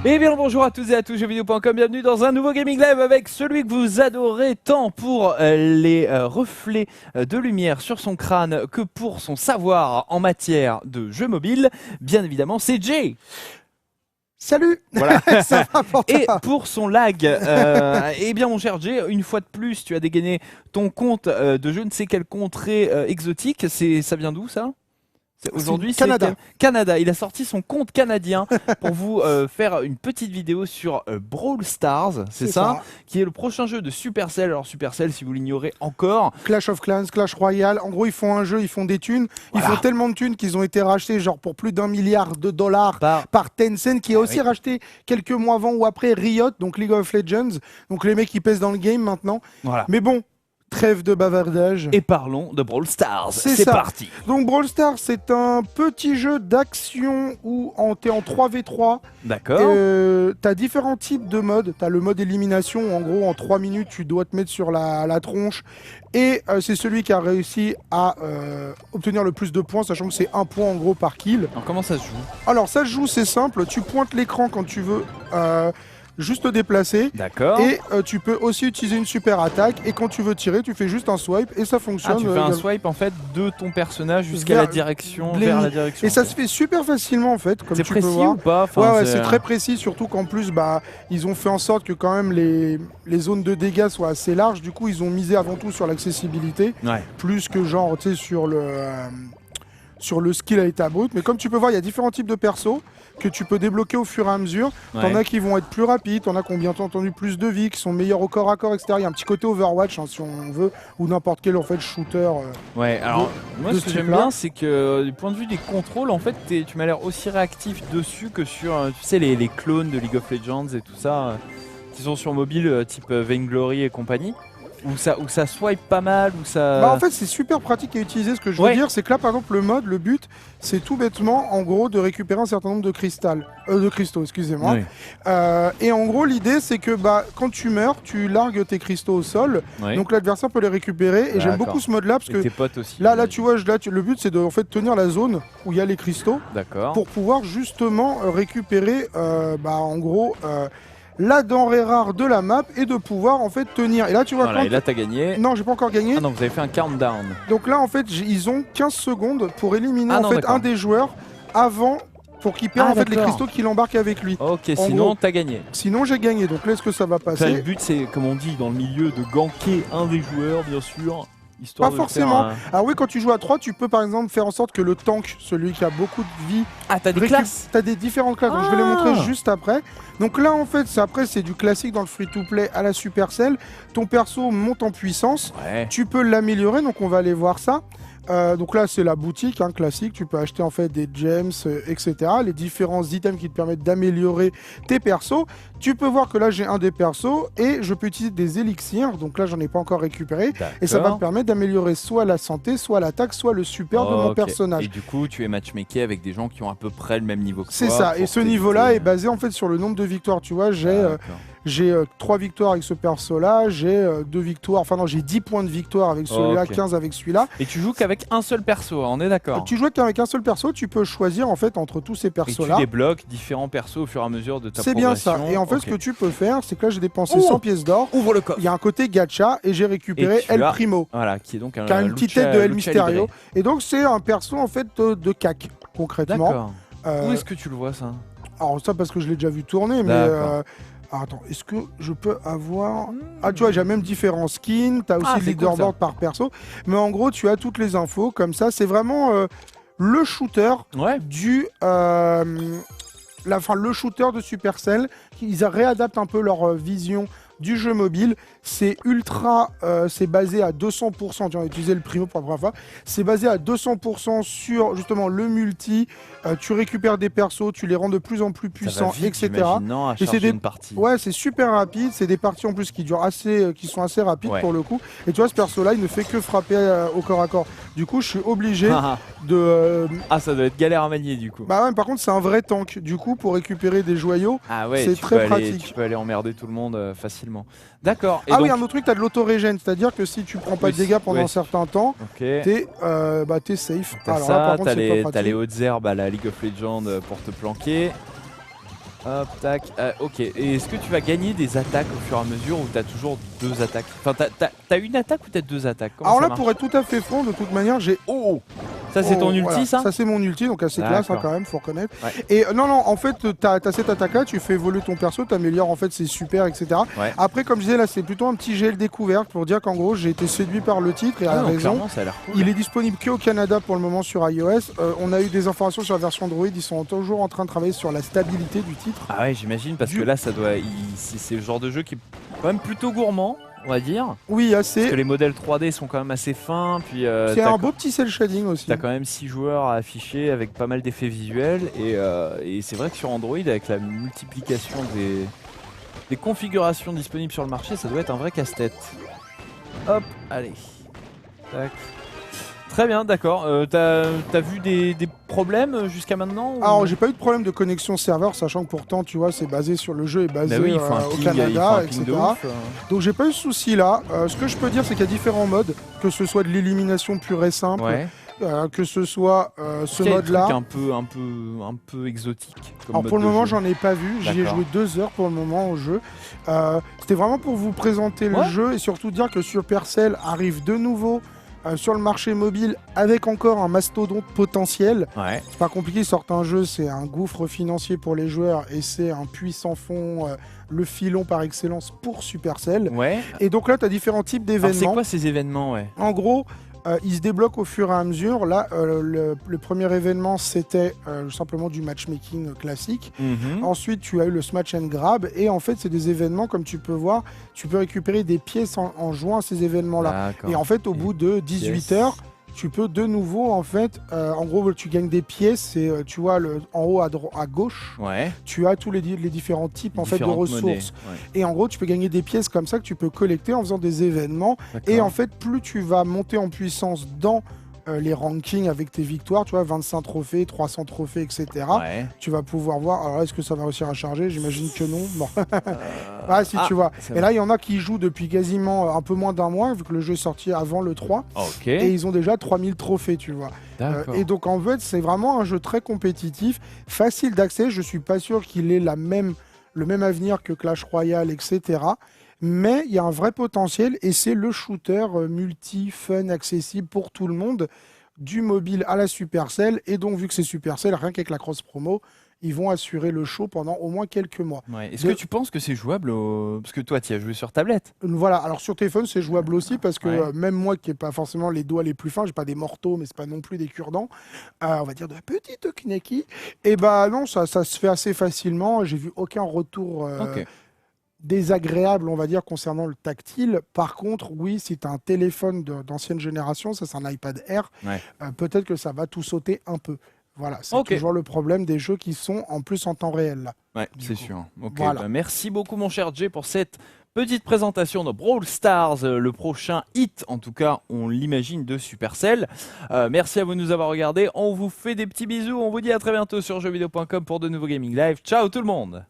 Et bien bonjour à tous et à tous, jeuxvideo.com, bienvenue dans un nouveau Gaming Live avec celui que vous adorez tant pour les reflets de lumière sur son crâne que pour son savoir en matière de jeux mobiles. Bien évidemment, c'est Jay. Salut. Voilà. Ça va pour toi. Et pour son lag, eh bien mon cher Jay, une fois de plus, tu as dégainé ton compte de je ne sais quelle contrée exotique. Ça vient d'où ça ? Aujourd'hui, c'est Canada. Canada. Il a sorti son compte canadien pour vous faire une petite vidéo sur Brawl Stars, c'est ça, qui est le prochain jeu de Supercell. Alors Supercell, si vous l'ignorez encore, Clash of Clans, Clash Royale. En gros, ils font un jeu, ils font des thunes. Ils font tellement de thunes qu'ils ont été rachetés genre pour plus d'1 milliard de dollars par Tencent, qui a aussi racheté quelques mois avant ou après Riot, donc League of Legends. Donc les mecs qui pèsent dans le game maintenant. Voilà. Mais bon. Trêve de bavardage. Et parlons de Brawl Stars. C'est parti. Donc Brawl Stars, c'est un petit jeu d'action où t'es en 3v3. D'accord. T'as différents types de modes. T'as le mode élimination où en gros en 3 minutes tu dois te mettre sur la tronche. Et c'est celui qui a réussi à obtenir le plus de points, sachant que c'est 1 point en gros par kill. Alors comment ça se joue ? Alors ça se joue, c'est simple. Tu pointes l'écran quand tu veux. Juste te déplacer. D'accord. Et tu peux aussi utiliser une super attaque. Et quand tu veux tirer, tu fais juste un swipe et ça fonctionne. Ah, tu fais un swipe en fait de ton personnage jusqu'à la direction, vers la direction. Et ça se fait super facilement en fait, comme tu peux voir. C'est précis ou pas ? Enfin, ouais, c'est très précis, surtout qu'en plus, ils ont fait en sorte que quand même les zones de dégâts soient assez larges. Du coup, ils ont misé avant tout sur l'accessibilité, plus que genre, tu sais, sur le skill à l'état brut. Mais comme tu peux voir, il y a différents types de persos que tu peux débloquer au fur et à mesure. T'en as qui vont être plus rapides, t'en as qui ont bien entendu plus de vie, qui sont meilleurs au corps à corps, etc. Il y a un petit côté Overwatch, hein, si on veut, ou n'importe quel en fait shooter. Ouais, alors moi ce que j'aime bien, c'est que du point de vue des contrôles, en fait, tu m'as l'air aussi réactif dessus que sur, tu sais, les clones de League of Legends et tout ça, qui sont sur mobile, type Vainglory et compagnie. Où ça swipe pas mal, où ça... En fait c'est super pratique à utiliser. Ce que je veux dire, c'est que là par exemple le mode, le but c'est tout bêtement en gros de récupérer un certain nombre de cristaux, excusez-moi. Et en gros l'idée c'est que quand tu meurs, tu largues tes cristaux au sol, donc l'adversaire peut les récupérer. Et j'aime beaucoup ce mode là parce que tes potes aussi, là tu vois, le but c'est de en fait tenir la zone où il y a les cristaux pour pouvoir justement récupérer en gros la denrée rare de la map et de pouvoir en fait tenir. Et là tu vois, voilà, et là t'as gagné. Non, j'ai pas encore gagné. Ah non, vous avez fait un countdown. Donc là en fait ils ont 15 secondes pour éliminer un des joueurs avant, pour qu'il perde en fait les cristaux qu'il embarque avec lui. Ok, sinon t'as gagné. Sinon j'ai gagné, donc là est-ce que ça va passer? Enfin, le but c'est, comme on dit dans le milieu, de ganker un des joueurs bien sûr. Pas forcément. Alors oui, quand tu joues à 3, tu peux par exemple faire en sorte que le tank, celui qui a beaucoup de vie... Ah, t'as des classes. T'as des différentes classes, donc je vais les montrer juste après. Donc là, en fait, c'est du classique dans le free-to-play à la Supercell. Ton perso monte en puissance, tu peux l'améliorer, donc on va aller voir ça. Donc là c'est la boutique classique, tu peux acheter en fait des gems, etc. Les différents items qui te permettent d'améliorer tes persos. Tu peux voir que là j'ai un des persos et je peux utiliser des élixirs, donc là j'en ai pas encore récupéré. Et ça va me permettre d'améliorer soit la santé, soit l'attaque, soit le super de mon personnage. Et du coup tu es matchmaké avec des gens qui ont à peu près le même niveau que toi. C'est ça, et ce niveau là est basé en fait sur le nombre de victoires. Tu vois, j'ai 3 victoires avec ce perso là, j'ai 2 victoires, enfin non, j'ai 10 points de victoire avec celui-là, 15 avec celui-là. Et tu joues qu'avec un seul perso, on est d'accord? Tu joues qu'avec un seul perso, tu peux choisir en fait entre tous ces persos là. Et tu débloques différents persos au fur et à mesure de ta progression. C'est bien ça, et en fait ce que tu peux faire, c'est que là j'ai dépensé 100 pièces d'or. Ouvre le coffre. Il y a un côté gacha et j'ai récupéré El Primo. Voilà, qui est donc qui a une petite tête de El Mysterio. Et donc c'est un perso en fait de cac, concrètement. D'accord. Où est-ce que tu le vois ça? Alors ça parce que je l'ai déjà vu tourner, mais... attends, est-ce que je peux avoir... Ah tu vois, j'ai même différents skins, t'as aussi le leaderboard par perso. Mais en gros, tu as toutes les infos comme ça. C'est vraiment le shooter du... le shooter de Supercell. Ils réadaptent un peu leur vision du jeu mobile. C'est ultra, c'est basé à 200%, tu vas utiliser le primo pour la première fois, c'est basé à 200% sur justement le multi, tu récupères des persos, tu les rends de plus en plus puissants, etc. Et c'est des parties. Ouais, c'est super rapide, c'est des parties en plus qui durent assez, qui sont assez rapides pour le coup. Et tu vois, ce perso là, il ne fait que frapper au corps à corps. Du coup, je suis obligé de... Ah, ça doit être galère à manier du coup. Bah ouais, mais par contre, c'est un vrai tank. Du coup, pour récupérer des joyaux, c'est très pratique. Tu peux aller emmerder tout le monde facilement. facilement. D'accord. Ah oui, un autre truc, t'as de l'auto-régène, c'est-à-dire que si tu prends pas de dégâts pendant un certain temps, t'es safe. T'as ça, t'as les hautes herbes à la League of Legends pour te planquer. Hop, tac. Ok. Et est-ce que tu vas gagner des attaques au fur et à mesure ou t'as toujours 2 attaques? Enfin, t'as une attaque ou t'as 2 attaques? Alors là, pour être tout à fait franc, de toute manière, j'ai... Ça c'est ton ulti, voilà. Ça c'est mon ulti, donc assez classe quand même, faut reconnaître. Ouais. Et non, en fait, t'as cette attaque-là, tu fais évoluer ton perso, t'améliores en fait ses super, etc. Ouais. Après, comme je disais, là, c'est plutôt un petit GL découverte pour dire qu'en gros, j'ai été séduit par le titre et à raison. Ça a l'air cool. Il est disponible qu'au Canada pour le moment sur iOS. On a eu des informations sur la version Android, ils sont toujours en train de travailler sur la stabilité du titre. Ah ouais, j'imagine, parce que là, ça doit. C'est le genre de jeu qui est quand même plutôt gourmand. On va dire. Oui, assez. Parce que les modèles 3D sont quand même assez fins. Puis c'est un beau petit cel shading aussi. T'as quand même 6 joueurs à afficher avec pas mal d'effets visuels. Et c'est vrai que sur Android, avec la multiplication des configurations disponibles sur le marché, ça doit être un vrai casse-tête. Hop, allez. Tac. Très bien, d'accord. T'as vu des problèmes jusqu'à maintenant ou... Alors j'ai pas eu de problème de connexion serveur, sachant que pourtant tu vois c'est basé sur le jeu est basé au Canada, etc. Donc j'ai pas eu de souci là. Ce que je peux dire c'est qu'il y a différents modes, que ce soit de l'élimination pure et simple, que ce soit ce mode-là. Un peu exotique. Alors pour le moment j'en ai pas vu, j'y ai joué 2 heures pour le moment au jeu. C'était vraiment pour vous présenter le jeu et surtout dire que Supercell arrive de nouveau sur le marché mobile avec encore un mastodonte potentiel. C'est pas compliqué, ils sortent un jeu, c'est un gouffre financier pour les joueurs et c'est un puits sans fond, le filon par excellence pour Supercell. Et donc là tu as différents types d'événements. C'est quoi ces événements? En gros, ils se débloquent au fur et à mesure. Là, le premier événement, c'était simplement du matchmaking classique. Ensuite, tu as eu le Smash and Grab. Et en fait, c'est des événements, comme tu peux voir, tu peux récupérer des pièces en jouant à ces événements-là. Et en fait, au bout de 18 heures, tu peux de nouveau, en fait, en gros, tu gagnes des pièces. Et tu vois, en haut à gauche, tu as tous les différents types en fait, de ressources. Et en gros, tu peux gagner des pièces comme ça que tu peux collecter en faisant des événements. Et en fait, plus tu vas monter en puissance dans les rankings avec tes victoires, tu vois, 25 trophées, 300 trophées, etc. Tu vas pouvoir voir. Alors, est-ce que ça va réussir à charger? J'imagine que non. Bon. Si tu vois. Et là, il y en a qui jouent depuis quasiment un peu moins d'un mois, vu que le jeu est sorti avant le 3. Et ils ont déjà 3000 trophées, tu vois. Et donc, en fait, c'est vraiment un jeu très compétitif, facile d'accès. Je suis pas sûr qu'il ait le même avenir que Clash Royale, etc. Mais il y a un vrai potentiel et c'est le shooter multi-fun accessible pour tout le monde, du mobile à la Supercell. Et donc, vu que c'est Supercell, rien qu'avec la cross-promo, ils vont assurer le show pendant au moins quelques mois. Est-ce que tu penses que c'est jouable parce que toi, tu as joué sur tablette? Voilà, alors sur téléphone, c'est jouable aussi parce que même moi qui n'ai pas forcément les doigts les plus fins, j'ai pas des mortaux, mais c'est pas non plus des cure-dents, on va dire de la petite Kneki. Et bah non, ça se fait assez facilement. J'ai vu aucun retour désagréable, on va dire, concernant le tactile. Par contre, oui, si tu as un téléphone d'ancienne génération, ça c'est un iPad Air, peut-être que ça va tout sauter un peu. Voilà, c'est toujours le problème des jeux qui sont en plus en temps réel. Là. C'est sûr. Voilà. Merci beaucoup mon cher Jay pour cette petite présentation de Brawl Stars, le prochain hit, en tout cas, on l'imagine, de Supercell. Merci à vous de nous avoir regardés. On vous fait des petits bisous. On vous dit à très bientôt sur jeuxvideo.com pour de nouveaux Gaming Live. Ciao tout le monde!